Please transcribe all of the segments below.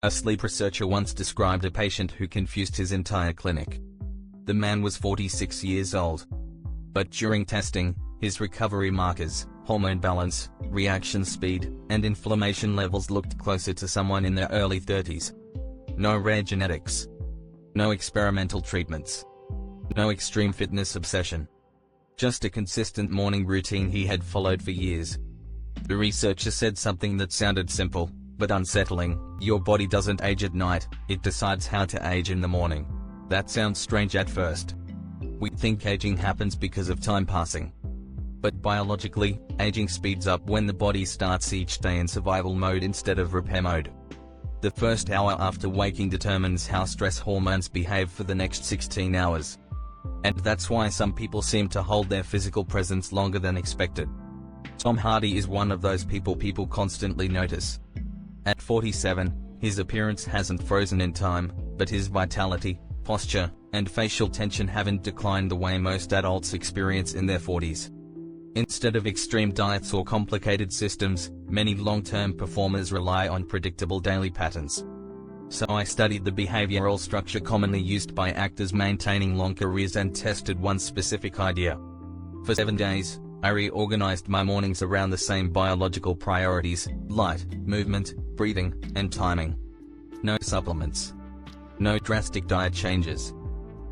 A sleep researcher once described a patient who confused his entire clinic. The man was 46 years old. But during testing, his recovery markers, hormone balance, reaction speed, and inflammation levels looked closer to someone in their early 30s. No rare genetics. No experimental treatments. No extreme fitness obsession. Just a consistent morning routine he had followed for years. The researcher said something that sounded simple, but unsettling: your body doesn't age at night, it decides how to age in the morning. That sounds strange at first. We think aging happens because of time passing. But biologically, aging speeds up when the body starts each day in survival mode instead of repair mode. The first hour after waking determines how stress hormones behave for the next 16 hours. And that's why some people seem to hold their physical presence longer than expected. Tom Hardy is one of those people constantly notice. At 47, his appearance hasn't frozen in time, but his vitality, posture, and facial tension haven't declined the way most adults experience in their 40s. Instead of extreme diets or complicated systems, many long-term performers rely on predictable daily patterns. So I studied the behavioral structure commonly used by actors maintaining long careers and tested one specific idea. For 7 days, I reorganized my mornings around the same biological priorities: light, movement, breathing, and timing. No supplements. No drastic diet changes.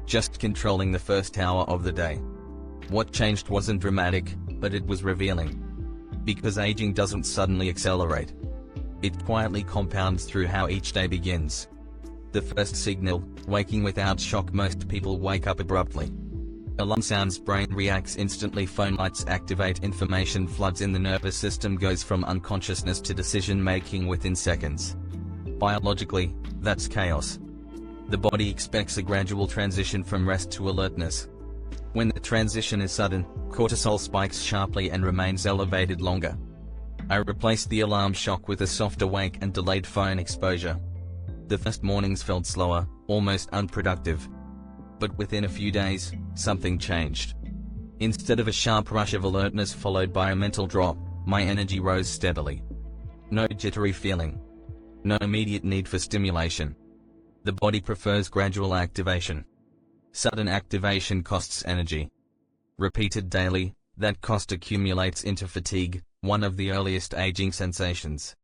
Just controlling the first hour of the day. What changed wasn't dramatic, but it was revealing. Because aging doesn't suddenly accelerate. It quietly compounds through how each day begins. The first signal: waking without shock. Most people wake up abruptly. Alarm sounds, brain reacts instantly, phone lights activate, information floods in, the nervous system goes from unconsciousness to decision making within seconds. Biologically, that's chaos. The body expects a gradual transition from rest to alertness. When the transition is sudden, cortisol spikes sharply and remains elevated longer. I replaced the alarm shock with a softer wake and delayed phone exposure. The first mornings felt slower, almost unproductive. But within a few days, something changed. Instead of a sharp rush of alertness followed by a mental drop, my energy rose steadily. No jittery feeling. No immediate need for stimulation. The body prefers gradual activation. Sudden activation costs energy. Repeated daily, that cost accumulates into fatigue, one of the earliest aging sensations.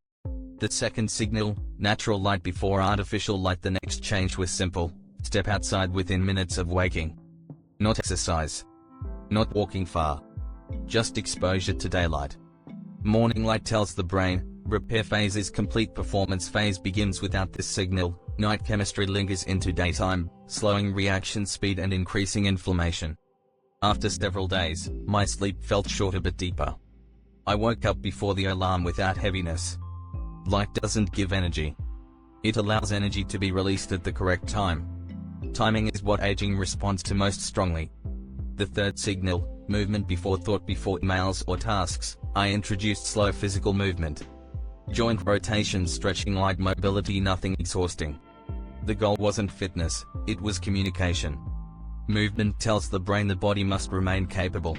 The second signal: natural light before artificial light. The next change was simple: step outside within minutes of waking. Not exercise. Not walking far. Just exposure to daylight. Morning light tells the brain, repair phase is complete. Performance phase begins without this signal. Night chemistry lingers into daytime, slowing reaction speed and increasing inflammation. After several days, my sleep felt shorter but deeper. I woke up before the alarm without heaviness. Light doesn't give energy. It allows energy to be released at the correct time. Timing is what aging responds to most strongly. The third signal: movement before thought. Before emails or tasks, I introduced slow physical movement. Joint rotation, stretching, light mobility, nothing exhausting. The goal wasn't fitness, it was communication. Movement tells the brain the body must remain capable.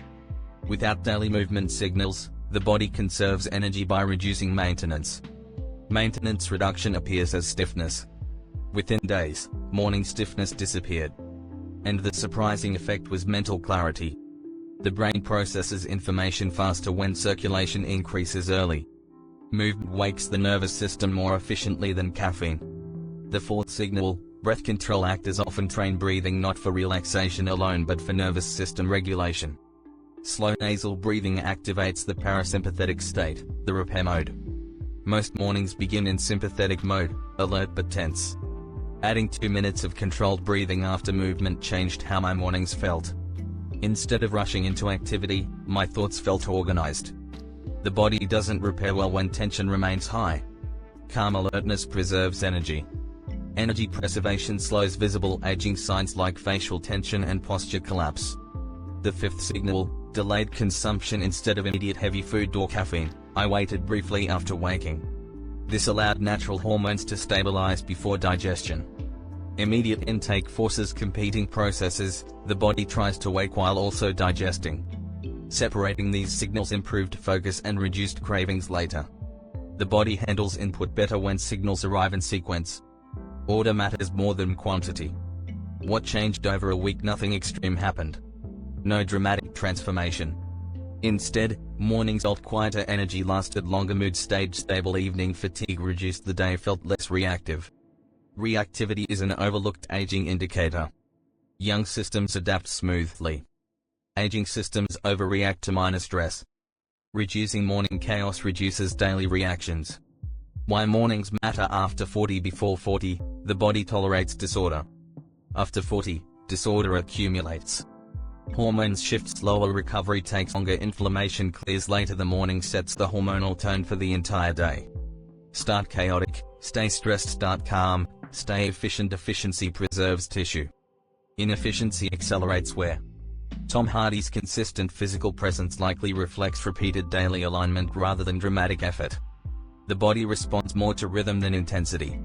Without daily movement signals, the body conserves energy by reducing maintenance. Maintenance reduction appears as stiffness. Within days, morning stiffness disappeared. And the surprising effect was mental clarity. The brain processes information faster when circulation increases early. Movement wakes the nervous system more efficiently than caffeine. The fourth signal: breath control. Actors often train breathing not for relaxation alone but for nervous system regulation. Slow nasal breathing activates the parasympathetic state, the repair mode. Most mornings begin in sympathetic mode, alert but tense. Adding 2 minutes of controlled breathing after movement changed how my mornings felt. Instead of rushing into activity, my thoughts felt organized. The body doesn't repair well when tension remains high. Calm alertness preserves energy. Energy preservation slows visible aging signs like facial tension and posture collapse. The fifth signal: delayed consumption. Instead of immediate heavy food or caffeine, I waited briefly after waking. This allowed natural hormones to stabilize before digestion. Immediate intake forces competing processes. The body tries to wake while also digesting. Separating these signals improved focus and reduced cravings later. The body handles input better when signals arrive in sequence. Order matters more than quantity. What changed over a week? Nothing extreme happened. No dramatic transformation. Instead, mornings felt quieter, energy lasted longer, mood stayed stable, evening fatigue reduced, the day felt less reactive. Reactivity is an overlooked aging indicator. Young systems adapt smoothly. Aging systems overreact to minor stress. Reducing morning chaos reduces daily reactions. Why mornings matter after 40? Before 40, the body tolerates disorder. After 40, disorder accumulates. Hormones shift slower, recovery takes longer, inflammation clears later, the morning sets the hormonal tone for the entire day. Start chaotic, stay stressed, start calm, stay efficient. Efficiency preserves tissue. Inefficiency accelerates wear. Tom Hardy's consistent physical presence likely reflects repeated daily alignment rather than dramatic effort. The body responds more to rhythm than intensity.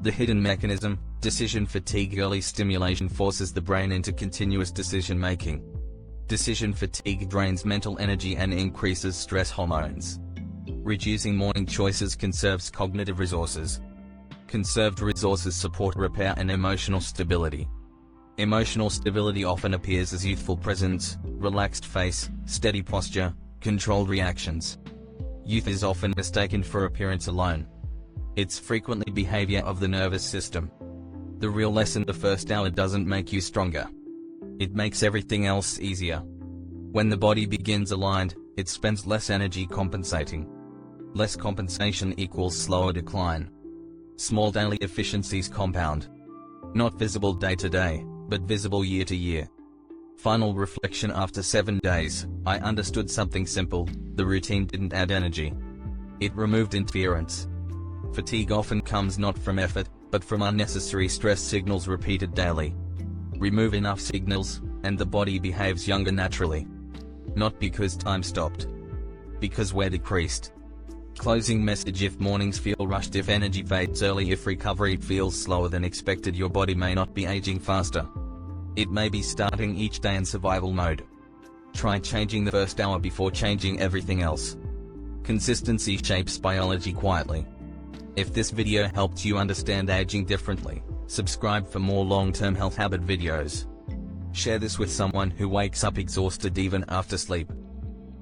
The hidden mechanism, decision fatigue. Early stimulation forces the brain into continuous decision-making. Decision fatigue drains mental energy and increases stress hormones. Reducing morning choices conserves cognitive resources. Conserved resources support repair and emotional stability. Emotional stability often appears as youthful presence, relaxed face, steady posture, controlled reactions. Youth is often mistaken for appearance alone. It's frequently behavior of the nervous system. The real lesson: the first hour doesn't make you stronger. It makes everything else easier. When the body begins aligned, it spends less energy compensating. Less compensation equals slower decline. Small daily efficiencies compound. Not visible day to day, but visible year to year. Final reflection: after 7 days, I understood something simple: the routine didn't add energy. It removed interference. Fatigue often comes not from effort, but from unnecessary stress signals repeated daily. Remove enough signals, and the body behaves younger naturally. Not because time stopped. Because wear decreased. Closing message: if mornings feel rushed, if energy fades early, if recovery feels slower than expected, your body may not be aging faster. It may be starting each day in survival mode. Try changing the first hour before changing everything else. Consistency shapes biology quietly. If this video helped you understand aging differently, subscribe for more long-term health habit videos. Share this with someone who wakes up exhausted even after sleep.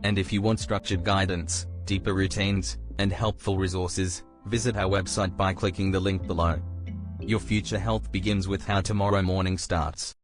And if you want structured guidance, deeper routines, and helpful resources, visit our website by clicking the link below. Your future health begins with how tomorrow morning starts.